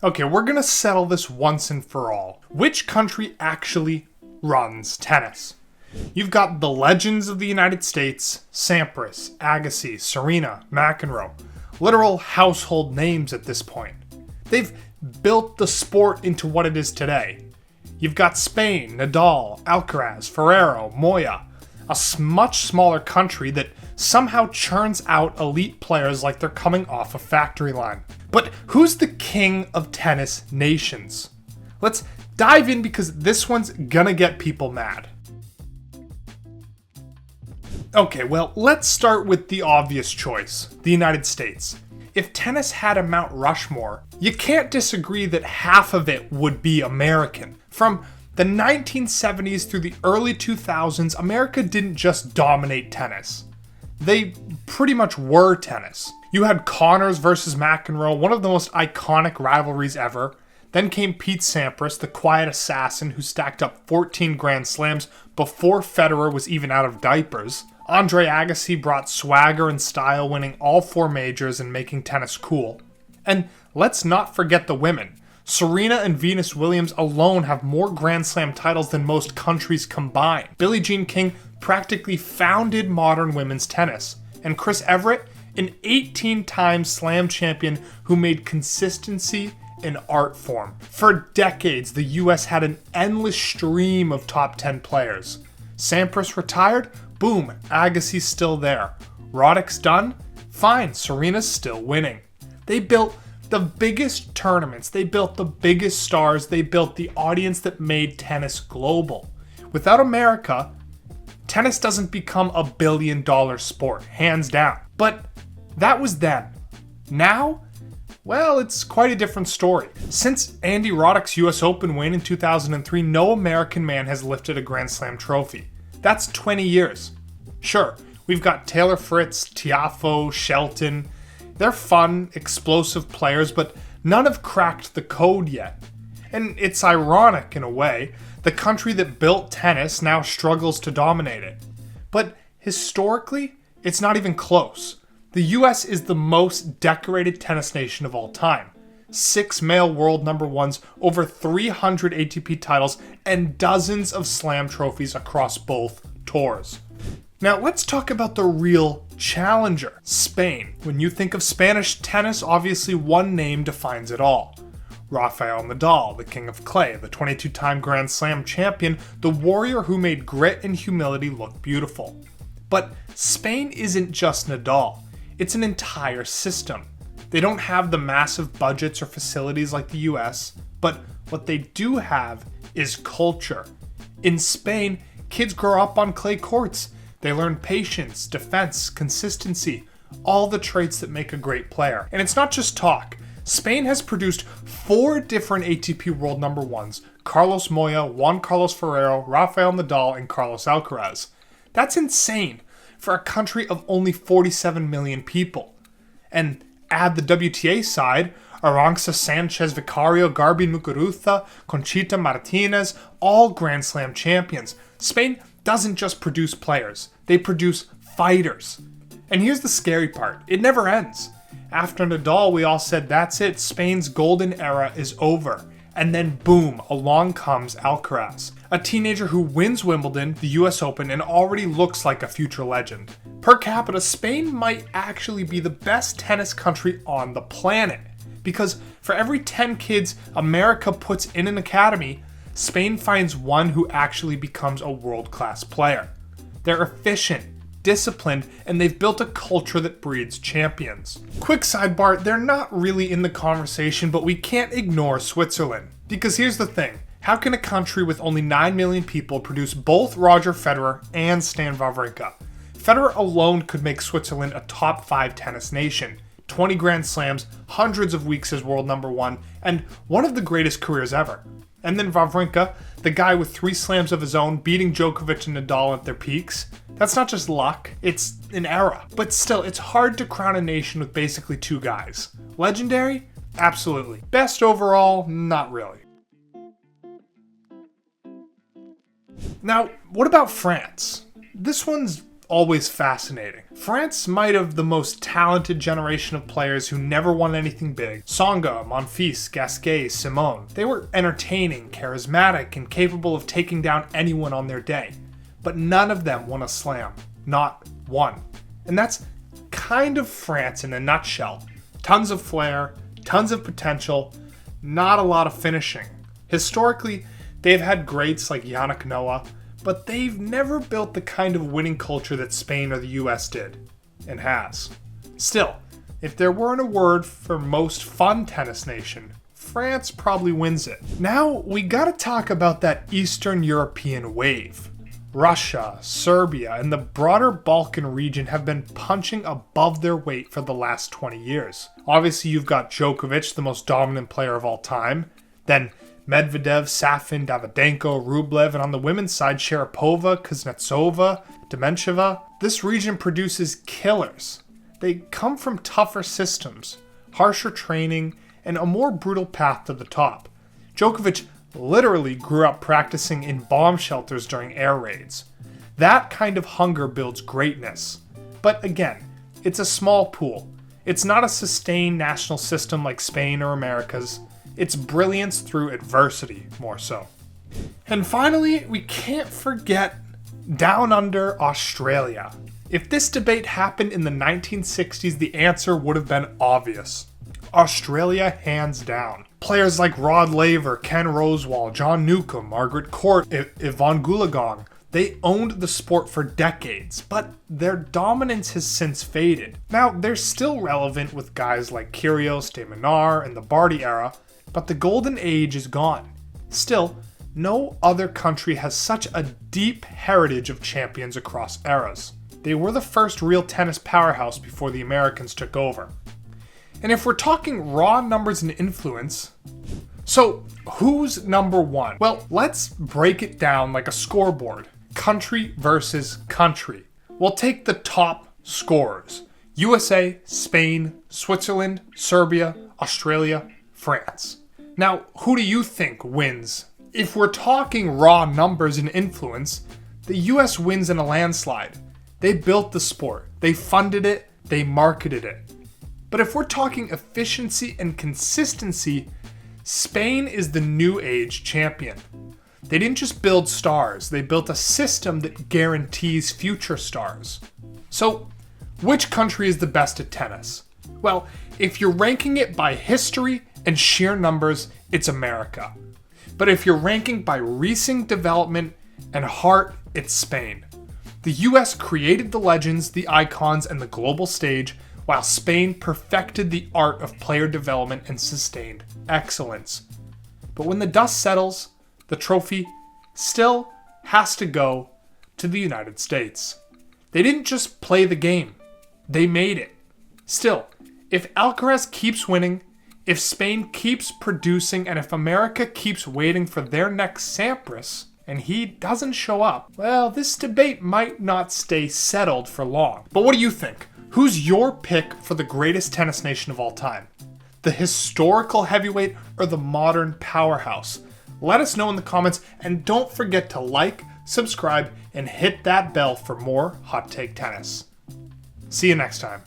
Okay, we're gonna settle this once and for all. Which country actually runs tennis? You've got the legends of the United States, Sampras, Agassi, Serena, McEnroe. Literal household names at this point. They've built the sport into what it is today. You've got Spain, Nadal, Alcaraz, Ferrero, Moya. A much smaller country that somehow churns out elite players like they're coming off a factory line. But who's the king of tennis nations? Let's dive in because this one's gonna get people mad. Okay, well, let's start with the obvious choice, the United States. If tennis had a Mount Rushmore, you can't disagree that half of it would be American. From the 1970s through the early 2000s, America didn't just dominate tennis. They pretty much were tennis. You had Connors versus McEnroe, one of the most iconic rivalries ever. Then came Pete Sampras, the quiet assassin who stacked up 14 Grand Slams before Federer was even out of diapers. Andre Agassi brought swagger and style, winning all 4 majors and making tennis cool. And let's not forget the women. Serena and Venus Williams alone have more Grand Slam titles than most countries combined. Billie Jean King practically founded modern women's tennis. And Chris Evert, an 18-time slam champion who made consistency an art form. For decades, the US had an endless stream of top 10 players. Sampras retired? Boom, Agassi's still there. Roddick's done? Fine, Serena's still winning. They built the biggest tournaments, they built the biggest stars, they built the audience that made tennis global. Without America, tennis doesn't become a billion-dollar sport, hands down. But that was then. Now, well, it's quite a different story. Since Andy Roddick's US Open win in 2003, no American man has lifted a Grand Slam trophy. That's 20 years. Sure, we've got Taylor Fritz, Tiafoe, Shelton. They're fun, explosive players, but none have cracked the code yet. And it's ironic in a way. The country that built tennis now struggles to dominate it. But historically, it's not even close. The US is the most decorated tennis nation of all time. 6 male world number ones, over 300 ATP titles, and dozens of slam trophies across both tours. Now let's talk about the real challenger, Spain. When you think of Spanish tennis, obviously one name defines it all. Rafael Nadal, the king of clay, the 22-time Grand Slam champion, the warrior who made grit and humility look beautiful. But Spain isn't just Nadal, it's an entire system. They don't have the massive budgets or facilities like the US, but what they do have is culture. In Spain, kids grow up on clay courts. They learn patience, defense, consistency, all the traits that make a great player. And it's not just talk. Spain has produced 4 different ATP world number ones: Carlos Moya, Juan Carlos Ferrero, Rafael Nadal, and Carlos Alcaraz. That's insane for a country of only 47 million people. And add the WTA side, Arantxa Sanchez Vicario, Garbi Muguruza, Conchita Martinez, all Grand Slam champions. Spain doesn't just produce players, they produce fighters. And here's the scary part, it never ends. After Nadal, we all said that's it, Spain's golden era is over. And then boom, along comes Alcaraz, a teenager who wins Wimbledon, the US Open, and already looks like a future legend. Per capita, Spain might actually be the best tennis country on the planet. Because for every 10 kids America puts in an academy, Spain finds one who actually becomes a world-class player. They're efficient, disciplined, and they've built a culture that breeds champions. Quick sidebar, they're not really in the conversation, but we can't ignore Switzerland. Because here's the thing, how can a country with only 9 million people produce both Roger Federer and Stan Wawrinka? Federer alone could make Switzerland a top 5 tennis nation. 20 Grand Slams, hundreds of weeks as world number one, and one of the greatest careers ever. And then Wawrinka, the guy with 3 slams of his own, beating Djokovic and Nadal at their peaks. That's not just luck, it's an era. But still, it's hard to crown a nation with basically 2 guys. Legendary? Absolutely. Best overall? Not really. Now, what about France? This one's always fascinating. France might have the most talented generation of players who never won anything big. Tsonga, Monfils, Gasquet, Simone. They were entertaining, charismatic, and capable of taking down anyone on their day. But none of them won a slam. Not one. And that's kind of France in a nutshell. Tons of flair, tons of potential, not a lot of finishing. Historically, they've had greats like Yannick Noah, but they've never built the kind of winning culture that Spain or the US did, and has. Still, if there weren't a word for most fun tennis nation, France probably wins it. Now, we gotta talk about that Eastern European wave. Russia, Serbia, and the broader Balkan region have been punching above their weight for the last 20 years. Obviously, you've got Djokovic, the most dominant player of all time, then Medvedev, Safin, Davydenko, Rublev, and on the women's side, Sharapova, Kuznetsova, Demencheva. This region produces killers. They come from tougher systems, harsher training, and a more brutal path to the top. Djokovic literally grew up practicing in bomb shelters during air raids. That kind of hunger builds greatness. But again, it's a small pool. It's not a sustained national system like Spain or America's. It's brilliance through adversity, more so. And finally, we can't forget Down Under Australia. If this debate happened in the 1960s, the answer would have been obvious. Australia, hands down. Players like Rod Laver, Ken Rosewall, John Newcombe, Margaret Court, Yvonne Goolagong, they owned the sport for decades, but their dominance has since faded. Now, they're still relevant with guys like Kyrgios, de Minaur, and the Barty era, but the golden age is gone. Still, no other country has such a deep heritage of champions across eras. They were the first real tennis powerhouse before the Americans took over. And if we're talking raw numbers and influence, so who's number one? Well, let's break it down like a scoreboard. Country versus country. We'll take the top scorers. USA, Spain, Switzerland, Serbia, Australia, France. Now, who do you think wins? If we're talking raw numbers and influence, the US wins in a landslide. They built the sport. They funded it. They marketed it. But if we're talking efficiency and consistency, Spain is the new age champion. They didn't just build stars, they built a system that guarantees future stars. So, which country is the best at tennis? Well, if you're ranking it by history and sheer numbers, it's America. But if you're ranking by recent development and heart, it's Spain. The US created the legends, the icons, and the global stage, while Spain perfected the art of player development and sustained excellence. But when the dust settles, the trophy still has to go to the United States. They didn't just play the game, they made it. Still, if Alcaraz keeps winning, if Spain keeps producing, and if America keeps waiting for their next Sampras, and he doesn't show up, well, this debate might not stay settled for long. But what do you think? Who's your pick for the greatest tennis nation of all time? The historical heavyweight or the modern powerhouse? Let us know in the comments, and don't forget to like, subscribe, and hit that bell for more Hot Take Tennis. See you next time.